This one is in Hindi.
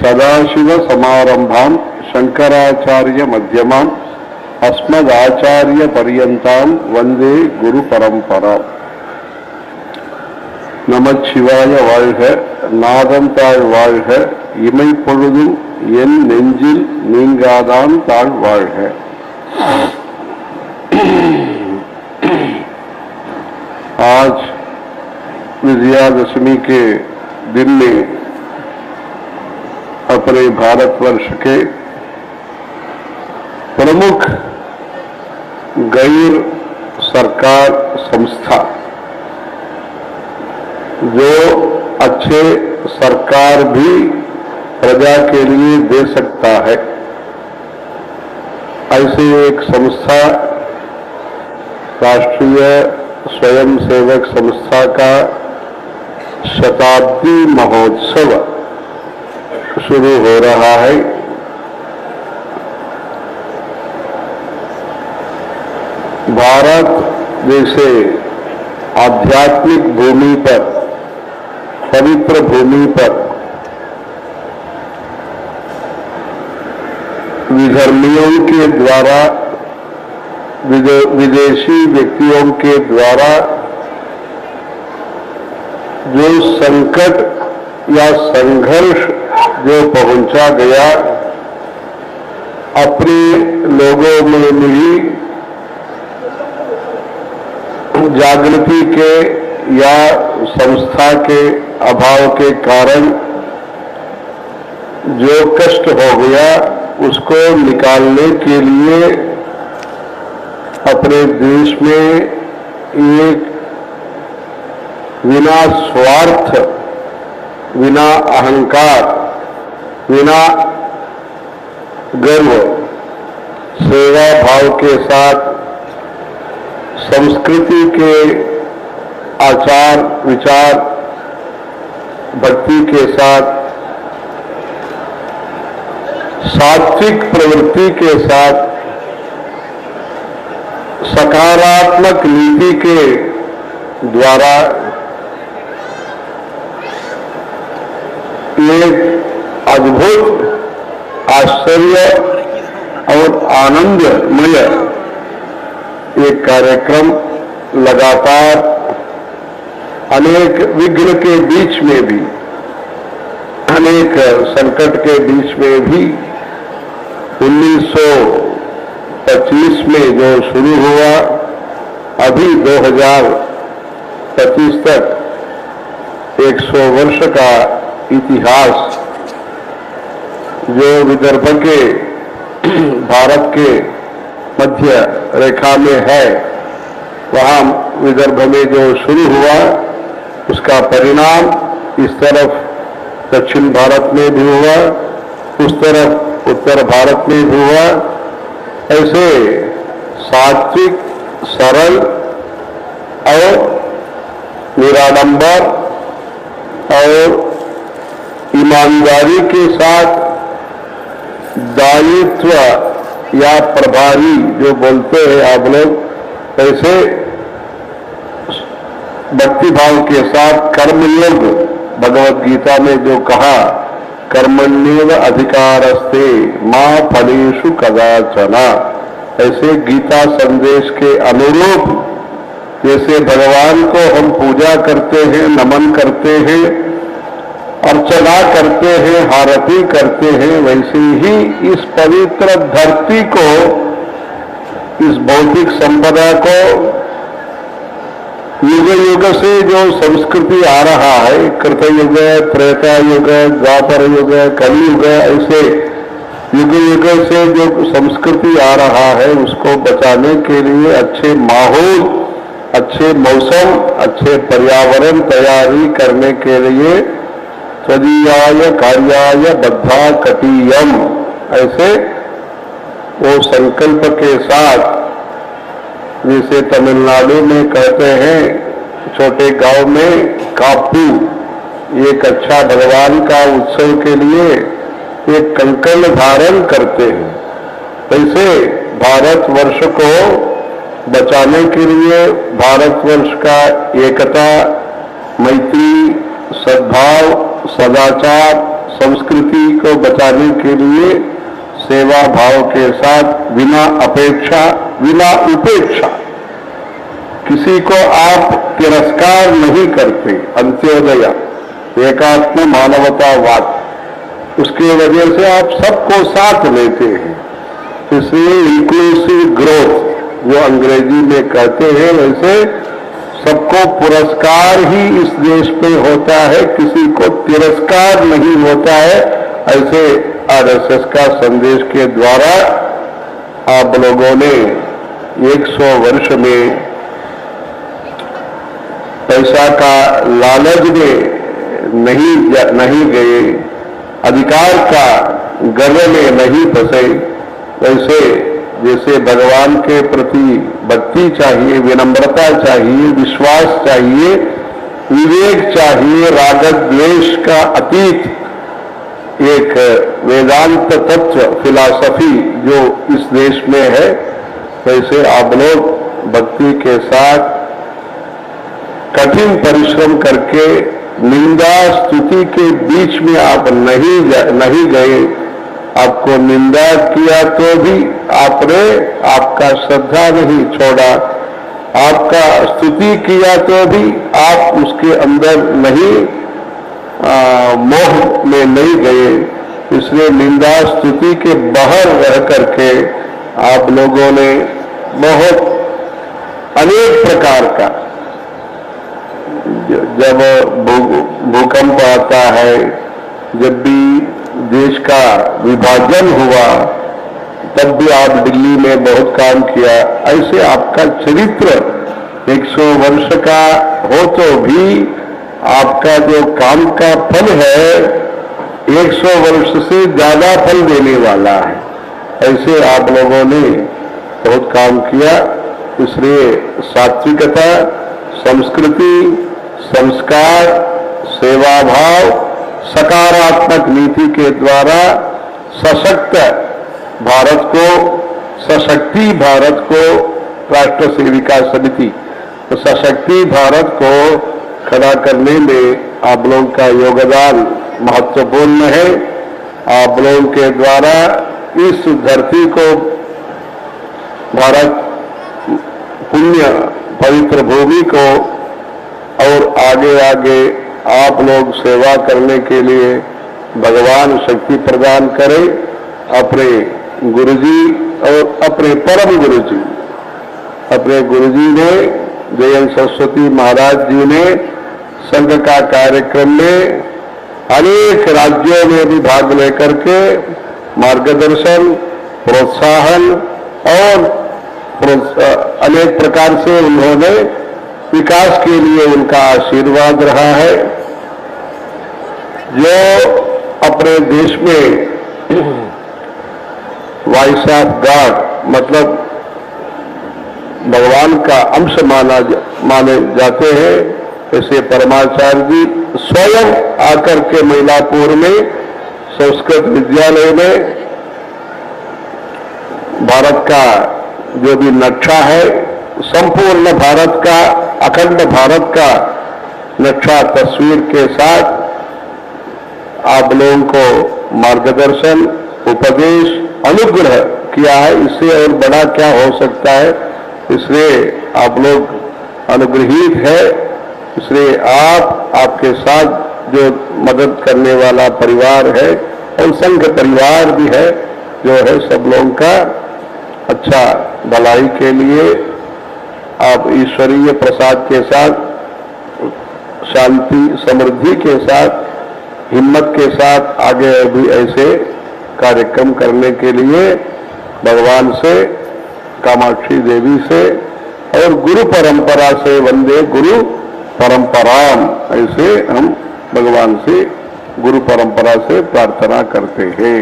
सदाशिव समारंभां शंकराचार्य मध्यमां अस्मदाचार्य पर्यन्तां वंदे गुरु परंपरा। நமச்சிவாய வாழ்க, நாதந்தாள் வாழ்க, இமைப்பொழுதும் என் நெஞ்சில் நீங்காதான் தாழ் வாழ்க। आज विजयादशमी के दिन में अपने भारतवर्ष के प्रमुख गैर सरकार संस्था जो अच्छे सरकार भी प्रजा के लिए दे सकता है, ऐसी एक संस्था राष्ट्रीय स्वयंसेवक संस्था का शताब्दी महोत्सव शुरू हो रहा है। भारत जैसे आध्यात्मिक भूमि पर, पवित्र भूमि पर विधर्मियों के द्वारा, विदेशी व्यक्तियों के द्वारा जो संकट या संघर्ष जो पहुंचा गया, अपने लोगों में मिली जागृति के या संस्था के अभाव के कारण जो कष्ट हो गया, उसको निकालने के लिए अपने देश में एक बिना स्वार्थ, बिना अहंकार, बिना गर्व, सेवा भाव के साथ संस्कृति के आचार विचार भक्ति के साथ सात्विक प्रवृत्ति के साथ सकारात्मक नीति के द्वारा एक अद्भुत आश्चर्य और आनंदमय एक कार्यक्रम लगातार अनेक विघ्न के बीच में भी, अनेक संकट के बीच में भी 1925 में जो शुरू हुआ, अभी 2025 तक 100 वर्ष का इतिहास जो विदर्भ के भारत के मध्य रेखा में है, वहां विदर्भ में जो शुरू हुआ, उसका परिणाम इस तरफ दक्षिण भारत में भी हुआ, उस तरफ उत्तर भारत में भी हुआ। ऐसे सात्विक, सरल और निराडंबर और ईमानदारी के साथ दायित्व या प्रभारी जो बोलते हैं आप लोग, ऐसे भक्ति भाव के साथ कर्मयोग, भगवत गीता में जो कहा, कर्मण्येव अधिकारस्ते मा फलेषु कदाचना, ऐसे गीता संदेश के अनुरूप जैसे भगवान को हम पूजा करते हैं, नमन करते हैं, अर्चना करते हैं, आरती करते हैं, वैसे ही इस पवित्र धरती को, इस भौतिक संपदा को युग युग से जो संस्कृति आ रहा है, कृतयुग, त्रेता युग, द्वापर युग, कलियुग, ऐसे युग युग से जो संस्कृति आ रहा है, उसको बचाने के लिए अच्छे माहौल, अच्छे मौसम, अच्छे पर्यावरण तैयारी करने के लिए तदीयाय कार्याय बद्धा कटीयम, ऐसे वो संकल्प के साथ, जैसे तमिलनाडु में कहते हैं छोटे गांव में कापू, एक अच्छा भगवान का उत्सव के लिए एक कंकण धारण करते हैं। वैसे भारतवर्ष को बचाने के लिए, भारतवर्ष का एकता, मैत्री, सद्भाव, सदाचार, संस्कृति को बचाने के लिए सेवा भाव के साथ बिना अपेक्षा, बिना उपेक्षा, किसी को आप तिरस्कार नहीं करते, अंत्योदय, एकात्म मानवतावाद, उसके वजह से आप सबको साथ लेते हैं। इसलिए इंक्लूसिव ग्रोथ जो अंग्रेजी में कहते हैं, वैसे सबको पुरस्कार ही इस देश में होता है, किसी को तिरस्कार नहीं होता है। ऐसे आरएसएस का संदेश के द्वारा आप लोगों ने 100 वर्ष में पैसा का लालच में नहीं गए, अधिकार का गर्व में नहीं फंसे, वैसे जैसे भगवान के प्रति भक्ति चाहिए, विनम्रता चाहिए, विश्वास चाहिए, विवेक चाहिए, राग द्वेष का अतीत एक वेदांत तत्व फिलॉसफी जो इस देश में है, वैसे आप लोग भक्ति के साथ कठिन परिश्रम करके निंदा स्तुति के बीच में आप नहीं गए। आपको निंदा किया तो भी आपका श्रद्धा नहीं छोड़ा, आपका स्तुति किया तो भी आप उसके अंदर नहीं मोह में नहीं गए। इसलिए निंदा स्तुति के बाहर रह करके आप लोगों ने बहुत अनेक प्रकार का, जब भूकंप आता है, जब भी देश का विभाजन हुआ, तब भी आप दिल्ली में बहुत काम किया। ऐसे आपका चरित्र 100 वर्ष का हो तो भी आपका जो काम का फल है 100 वर्ष से ज्यादा फल देने वाला है। ऐसे आप लोगों ने बहुत काम किया। इसलिए सात्विकता, संस्कृति, संस्कार, सेवा भाव, सकारात्मक नीति के द्वारा सशक्त भारत को, सशक्ति भारत को, राष्ट्र सेविका समिति तो सशक्ति भारत को खड़ा करने में आप लोगों का योगदान महत्वपूर्ण है। आप लोगों के द्वारा इस धरती को, भारत पुण्य पवित्र भूमि को और आगे आगे आप लोग सेवा करने के लिए भगवान शक्ति प्रदान करें। अपने गुरुजी और अपने परम गुरुजी, अपने गुरुजी ने, जयंत सरस्वती महाराज जी ने संघ का कार्यक्रम में अनेक राज्यों में भी भाग लेकर के मार्गदर्शन, प्रोत्साहन और अनेक प्रकार से उन्होंने विकास के लिए उनका आशीर्वाद रहा है। जो अपने देश में वॉइस ऑफ गॉड, मतलब भगवान का अंश माने जाते हैं, ऐसे परमाचार्य जी स्वयं आकर के मइलापुर में संस्कृत विद्यालय में भारत का जो भी नक्शा है, संपूर्ण भारत का, अखंड भारत का नक्शा तस्वीर के साथ आप लोगों को मार्गदर्शन, उपदेश, अनुग्रह किया है। इससे और बड़ा क्या हो सकता है। इसलिए आप लोग अनुग्रहित है। इसलिए आपके साथ जो मदद करने वाला परिवार है और संघ परिवार भी है, जो है सब लोगों का अच्छा भलाई के लिए आप ईश्वरीय प्रसाद के साथ, शांति समृद्धि के साथ, हिम्मत के साथ आगे भी ऐसे कार्यक्रम करने के लिए भगवान से, कामाक्षी देवी से और गुरु परंपरा से, वंदे गुरु परंपराम, ऐसे हम भगवान से, गुरु परंपरा से प्रार्थना करते हैं।